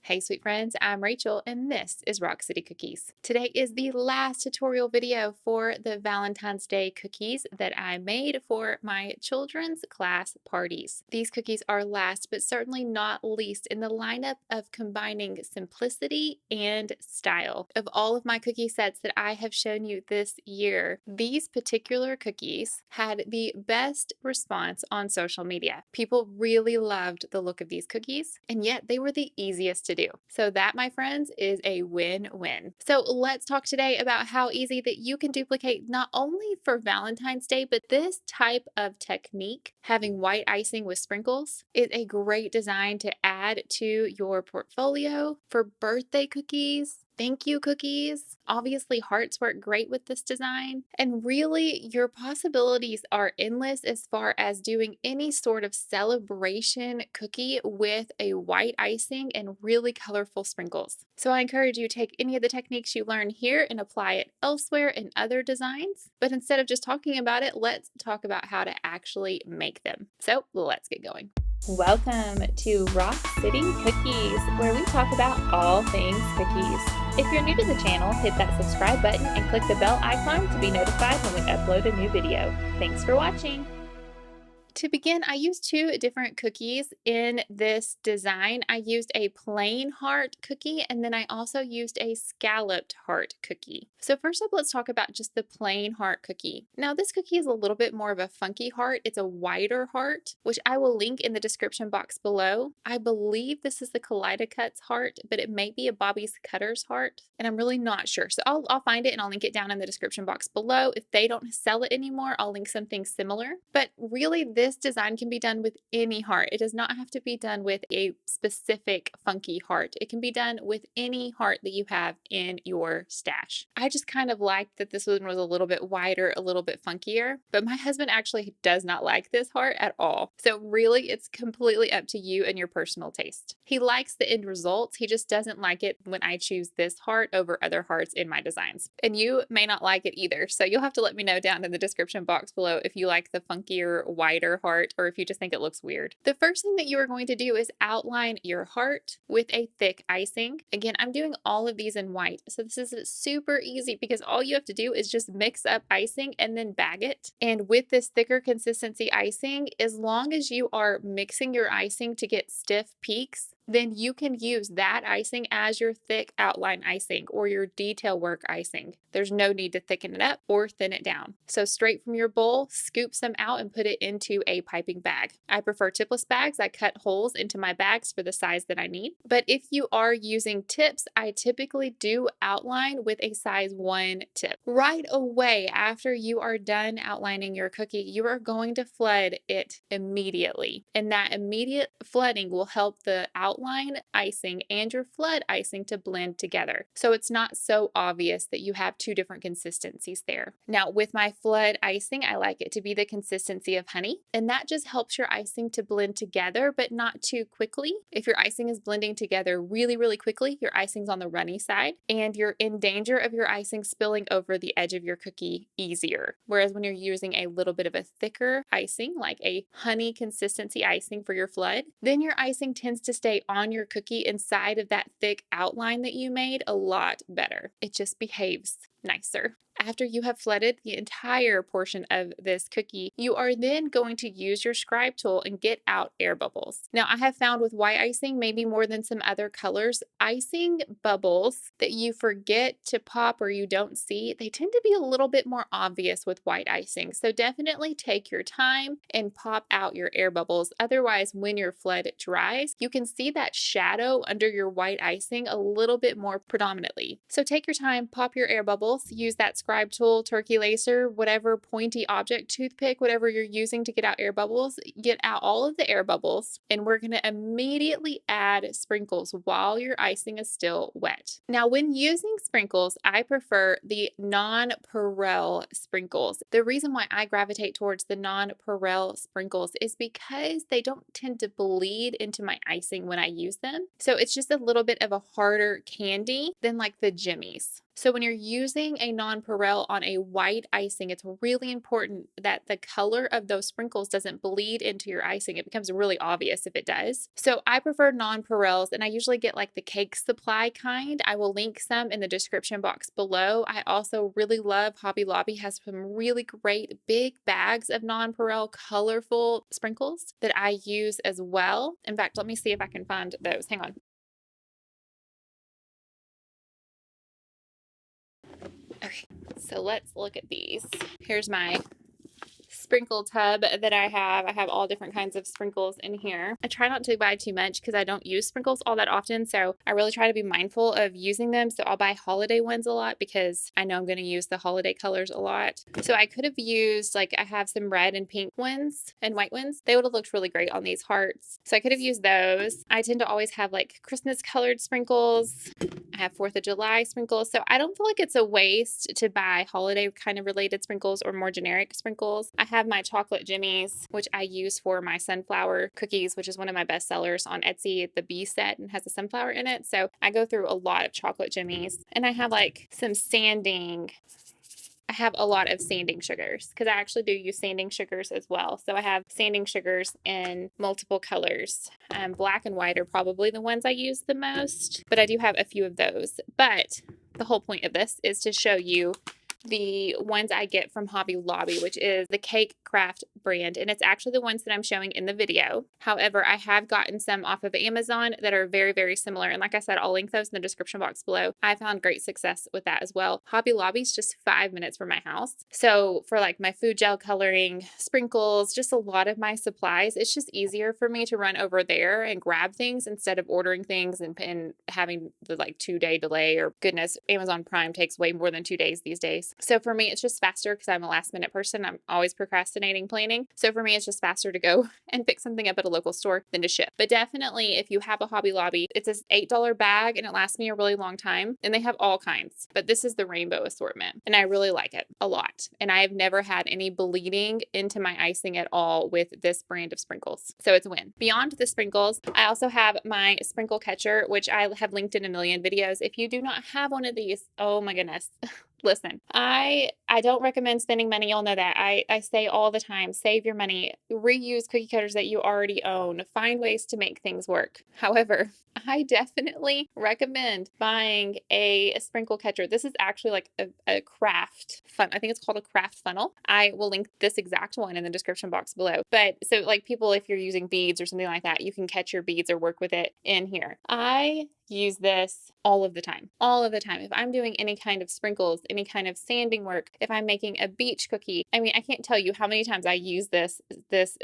Hey sweet friends, I'm Rachel and this is Rock City Cookies. Today is the last tutorial video for the Valentine's Day cookies that I made for my children's class parties. These cookies are last but certainly not least in the lineup of combining simplicity and style. Of all of my cookie sets that I have shown you this year, these particular cookies had the best response on social media. People really loved the look of these cookies, and yet they were the easiest to do. So that, my friends, is a win-win. So let's talk today about how easy that you can duplicate not only for Valentine's Day, but this type of technique, having white icing with sprinkles, is a great design to add to your portfolio for birthday cookies, thank you cookies. Obviously, hearts work great with this design. And really, your possibilities are endless as far as doing any sort of celebration cookie with a white icing and really colorful sprinkles. So I encourage you to take any of the techniques you learn here and apply it elsewhere in other designs. But instead of just talking about it, let's talk about how to actually make them. So let's get going. Welcome to Rock City Cookies, where we talk about all things cookies. If you're new to the channel, hit that subscribe button and click the bell icon to be notified when we upload a new video. Thanks for watching. To begin, I used two different cookies in this design. I used a plain heart cookie, and then I also used a scalloped heart cookie. So first up, let's talk about just the plain heart cookie. Now, this cookie is a little bit more of a funky heart. It's a wider heart, which I will link in the description box below. I believe this is the Kaleidacuts heart, but it may be a Bobby's Cutters heart, and I'm really not sure. So I'll find it and I'll link it down in the description box below. If they don't sell it anymore, I'll link something similar. But really, this design can be done with any heart. It does not have to be done with a specific funky heart. It can be done with any heart that you have in your stash. I just kind of liked that this one was a little bit wider, a little bit funkier, but my husband actually does not like this heart at all. So really, it's completely up to you and your personal taste. He likes the end results. He just doesn't like it when I choose this heart over other hearts in my designs. And you may not like it either. So you'll have to let me know down in the description box below if you like the funkier, wider heart, or if you just think it looks weird. The first thing that you are going to do is outline your heart with a thick icing. Again, I'm doing all of these in white, so this is super easy because all you have to do is just mix up icing and then bag it. And with this thicker consistency icing, as long as you are mixing your icing to get stiff peaks, then you can use that icing as your thick outline icing or your detail work icing. There's no need to thicken it up or thin it down. So straight from your bowl, scoop some out and put it into a piping bag. I prefer tipless bags. I cut holes into my bags for the size that I need. But if you are using tips, I typically do outline with a size 1 tip. Right away after you are done outlining your cookie, you are going to flood it immediately. And that immediate flooding will help the outline icing and your flood icing to blend together. So it's not so obvious that you have two different consistencies there. Now with my flood icing, I like it to be the consistency of honey, and that just helps your icing to blend together, but not too quickly. If your icing is blending together really, really quickly, your icing's on the runny side and you're in danger of your icing spilling over the edge of your cookie easier. Whereas when you're using a little bit of a thicker icing, like a honey consistency icing for your flood, then your icing tends to stay on your cookie inside of that thick outline that you made a lot better. It just behaves nicer. After you have flooded the entire portion of this cookie, you are then going to use your scribe tool and get out air bubbles. Now, I have found with white icing, maybe more than some other colors, icing bubbles that you forget to pop or you don't see, they tend to be a little bit more obvious with white icing. So definitely take your time and pop out your air bubbles. Otherwise, when your flood dries, you can see that shadow under your white icing a little bit more predominantly. So take your time, pop your air bubbles, use that scribe tool, turkey laser, whatever pointy object, toothpick, whatever you're using to get out air bubbles, get out all of the air bubbles, and we're going to immediately add sprinkles while your icing is still wet. Now, when using sprinkles, I prefer the non-Perel sprinkles. The reason why I gravitate towards the non-Perel sprinkles is because they don't tend to bleed into my icing when I use them. So it's just a little bit of a harder candy than like the Jimmies. So when you're using a nonpareil on a white icing, it's really important that the color of those sprinkles doesn't bleed into your icing. It becomes really obvious if it does. So I prefer nonpareils, and I usually get like the cake supply kind. I will link some in the description box below. I also really love Hobby Lobby has some really great big bags of nonpareil colorful sprinkles that I use as well. In fact, let me see if I can find those. Hang on. Okay, so let's look at these. Here's my sprinkle tub that I have. I have all different kinds of sprinkles in here. I try not to buy too much because I don't use sprinkles all that often, so I really try to be mindful of using them. So I'll buy holiday ones a lot because I know I'm going to use the holiday colors a lot. So I could have used, like, I have some red and pink ones and white ones. They would have looked really great on these hearts. So I could have used those. I tend to always have like Christmas colored sprinkles. I have 4th of July sprinkles. So I don't feel like it's a waste to buy holiday kind of related sprinkles or more generic sprinkles. I have my chocolate jimmies, which I use for my sunflower cookies, which is one of my best sellers on Etsy, the bee set, and has a sunflower in it. So I go through a lot of chocolate jimmies. And I have like some sanding. I have a lot of sanding sugars because I actually do use sanding sugars as well. So I have sanding sugars in multiple colors. Black and white are probably the ones I use the most, but I do have a few of those. But the whole point of this is to show you the ones I get from Hobby Lobby, which is the Cake Craft brand, and it's actually the ones that I'm showing in the video. However, I have gotten some off of Amazon that are very, very similar, and like I said, I'll link those in the description box below. I found great success with that as well. Hobby Lobby's just 5 minutes from my house, so for like my food gel coloring, sprinkles, just a lot of my supplies, it's just easier for me to run over there and grab things instead of ordering things and having the like 2-day delay, or goodness, Amazon Prime takes way more than 2 days these days. So for me, it's just faster because I'm a last minute person. I'm always procrastinating planning. So for me, it's just faster to go and pick something up at a local store than to ship. But definitely, if you have a Hobby Lobby, it's an $8 bag and it lasts me a really long time. And they have all kinds, but this is the rainbow assortment. And I really like it a lot. And I have never had any bleeding into my icing at all with this brand of sprinkles. So it's a win. Beyond the sprinkles, I also have my sprinkle catcher, which I have linked in a million videos. If you do not have one of these, oh my goodness. Listen, I don't recommend spending money. You'll know that. I say all the time, save your money, reuse cookie cutters that you already own, find ways to make things work. However, I definitely recommend buying a sprinkle catcher. This is actually like a craft fun. I think it's called a craft funnel. I will link this exact one in the description box below. But so like people, if you're using beads or something like that, you can catch your beads or work with it in here. I use this all of the time. All of the time. If I'm doing any kind of sprinkles, any kind of sanding work, if I'm making a beach cookie, I mean, I can't tell you how many times I use this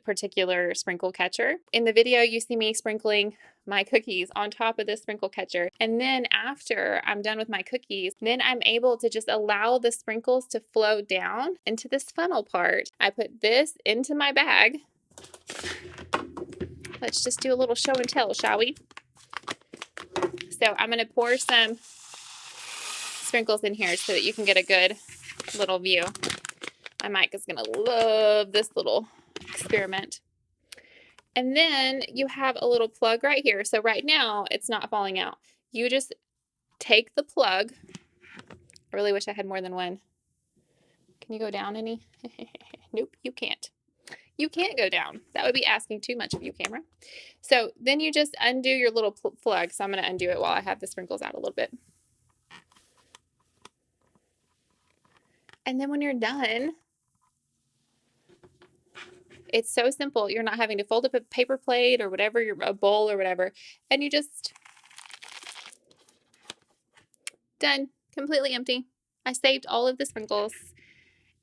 particular sprinkle catcher. In the video, you see me sprinkling my cookies on top of this sprinkle catcher. And then after I'm done with my cookies, then I'm able to just allow the sprinkles to flow down into this funnel part. I put this into my bag. Let's just do a little show and tell, shall we? So I'm going to pour some sprinkles in here so that you can get a good little view. My mic is going to love this little experiment. And then you have a little plug right here. So right now it's not falling out. You just take the plug. I really wish I had more than one. Can you go down any? Nope, you can't. You can't go down. That would be asking too much of you, camera. So then you just undo your little plug. So I'm going to undo it while I have the sprinkles out a little bit. And then when you're done, it's so simple. You're not having to fold up a paper plate or whatever, a bowl or whatever. And you just, done. Completely empty. I saved all of the sprinkles.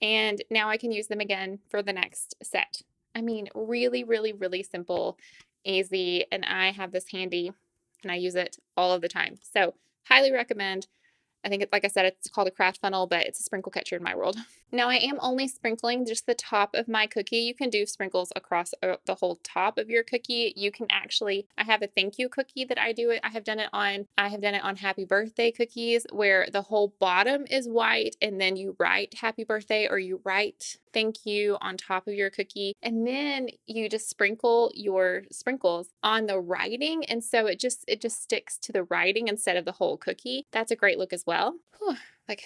And now I can use them again for the next set. I mean, really, really, really simple, easy. And I have this handy and I use it all of the time. So highly recommend. I think it's, like I said, it's called a craft funnel, but it's a sprinkle catcher in my world. Now I am only sprinkling just the top of my cookie. You can do sprinkles across the whole top of your cookie. You can actually, I have a thank you cookie that I do it. I have done it on happy birthday cookies where the whole bottom is white and then you write happy birthday or you write thank you on top of your cookie. And then you just sprinkle your sprinkles on the writing. And so it just sticks to the writing instead of the whole cookie. That's a great look as well. Whew, like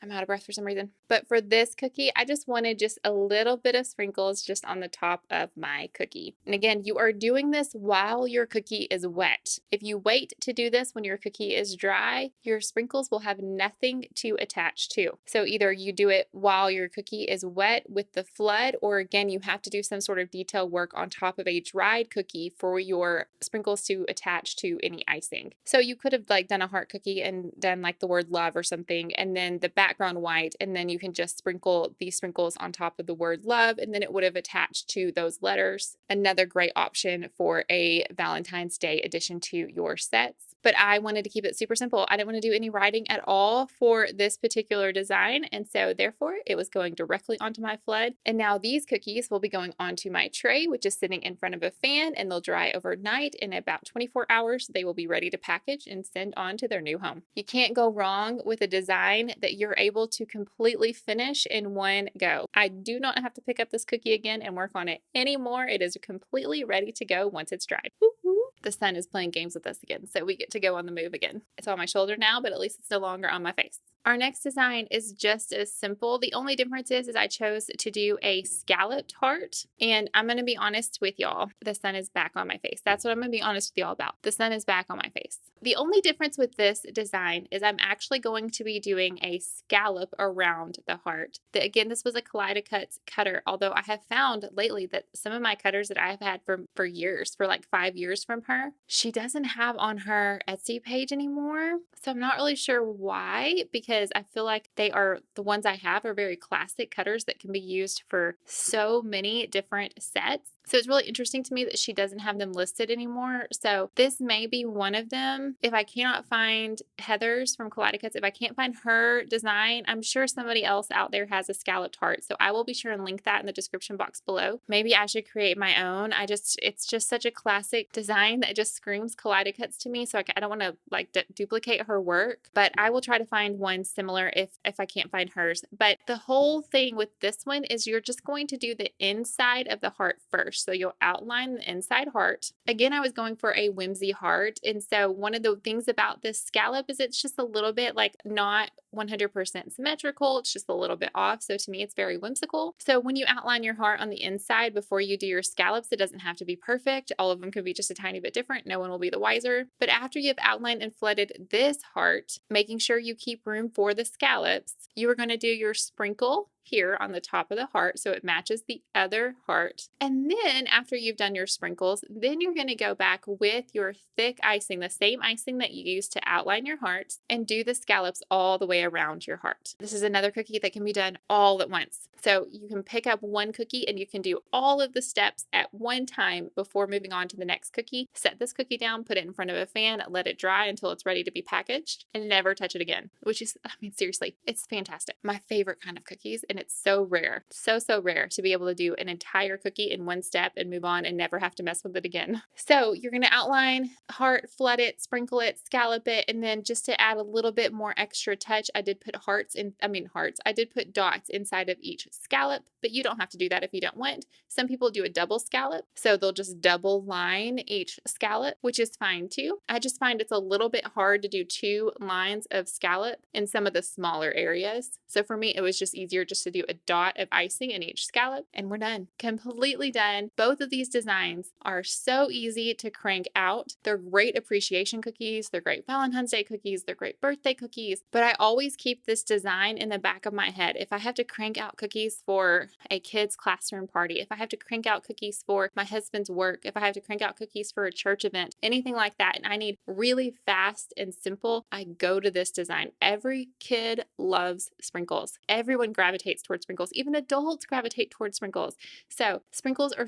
I'm out of breath for some reason. But for this cookie, I just wanted just a little bit of sprinkles just on the top of my cookie. And again, you are doing this while your cookie is wet. If you wait to do this when your cookie is dry, your sprinkles will have nothing to attach to. So either you do it while your cookie is wet with the flood, or again, you have to do some sort of detail work on top of a dried cookie for your sprinkles to attach to any icing. So you could have like done a heart cookie and done like the word love or something, and then the background white, and then you can just sprinkle these sprinkles on top of the word love, and then it would have attached to those letters. Another great option for a Valentine's Day addition to your sets. But I wanted to keep it super simple. I didn't want to do any writing at all for this particular design, and so therefore it was going directly onto my flood. And now these cookies will be going onto my tray, which is sitting in front of a fan, and they'll dry overnight. In about 24 hours, they will be ready to package and send on to their new home. You can't go wrong with a design that you're able to completely finish in one go. I do not have to pick up this cookie again and work on it anymore. It is completely ready to go once it's dried. Woo-hoo. The sun is playing games with us again, so we get to go on the move again. It's on my shoulder now, but at least it's no longer on my face. Our next design is just as simple. The only difference is I chose to do a scalloped heart, and I'm going to be honest with y'all. The sun is back on my face. That's what I'm going to be honest with y'all about. The sun is back on my face. The only difference with this design is I'm actually going to be doing a scallop around the heart. Again, this was a Kaleido cutter, although I have found lately that some of my cutters that I've had for years, for like 5 years from her, she doesn't have on her Etsy page anymore. So I'm not really sure why, because I feel like the ones I have are very classic cutters that can be used for so many different sets. So it's really interesting to me that she doesn't have them listed anymore. So this may be one of them. If I cannot find Heather's from Kaleido, if I can't find her design, I'm sure somebody else out there has a scalloped heart. So I will be sure and link that in the description box below. Maybe I should create my own. It's just such a classic design that just screams Kaleido to me. So I don't want to like duplicate her work, but I will try to find one similar if I can't find hers. But the whole thing with this one is you're just going to do the inside of the heart first. So you'll outline the inside heart. Again, I was going for a whimsy heart. And so one of the things about this scallop is it's just a little bit like not 100% symmetrical. It's just a little bit off. So to me, it's very whimsical. So when you outline your heart on the inside before you do your scallops, it doesn't have to be perfect. All of them could be just a tiny bit different. No one will be the wiser. But after you've outlined and flooded this heart, making sure you keep room for the scallops, you are going to do your sprinkle here on the top of the heart so it matches the other heart. And then after you've done your sprinkles, then you're going to go back with your thick icing, the same icing that you used to outline your heart, and do the scallops all the way around your heart. This is another cookie that can be done all at once. So you can pick up one cookie and you can do all of the steps at one time before moving on to the next cookie. Set this cookie down, put it in front of a fan, let it dry until it's ready to be packaged, and never touch it again, which is, I mean, seriously, it's fantastic. My favorite kind of cookies, and it's so rare, so rare to be able to do an entire cookie in one step and move on and never have to mess with it again. So you're going to outline, heart, flood it, sprinkle it, scallop it, and then just to add a little bit more extra touch, I did put I did put dots inside of each scallop, but you don't have to do that if you don't want. Some people do a double scallop, so they'll just double line each scallop, which is fine too. I just find it's a little bit hard to do 2 lines of scallop in some of the smaller areas. So for me, it was just easier just to do a dot of icing in each scallop, and we're done. Completely done. Both of these designs are so easy to crank out. They're great appreciation cookies. They're great Valentine's Day cookies. They're great birthday cookies. But I always keep this design in the back of my head. If I have to crank out cookies for a kid's classroom party, if I have to crank out cookies for my husband's work, if I have to crank out cookies for a church event, anything like that, and I need really fast and simple, I go to this design. Every kid loves sprinkles. Everyone gravitates gravitates towards sprinkles. Even adults gravitate towards sprinkles. So sprinkles are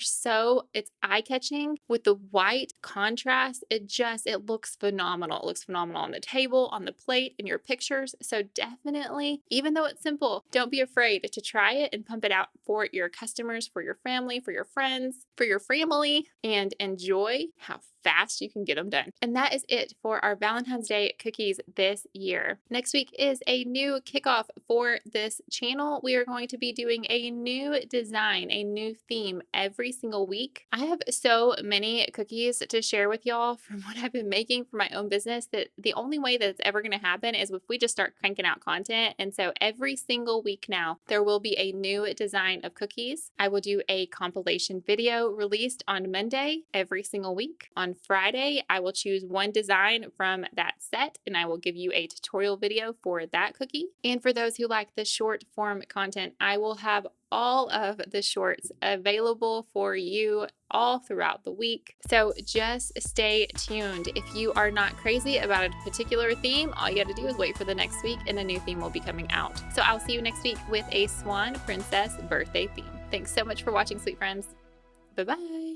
it's eye-catching with the white contrast. It looks phenomenal. It looks phenomenal on the table, on the plate, in your pictures. So definitely, even though it's simple, don't be afraid to try it and pump it out for your customers, for your family, for your friends, for your family, and enjoy how fast you can get them done. And that is it for our Valentine's Day cookies this year. Next week is a new kickoff for this channel. We are going to be doing a new design, a new theme every single week. I have so many cookies to share with y'all from what I've been making for my own business that the only way that it's ever going to happen is if we just start cranking out content. And so every single week now, there will be a new design of cookies. I will do a compilation video released on Monday every single week. On Friday, I will choose one design from that set and I will give you a tutorial video for that cookie. And for those who like the short form content, I will have all of the shorts available for you all throughout the week. So just stay tuned. If you are not crazy about a particular theme, all you have to do is wait for the next week and a new theme will be coming out. So I'll see you next week with a Swan Princess birthday theme. Thanks so much for watching, sweet friends. Bye-bye.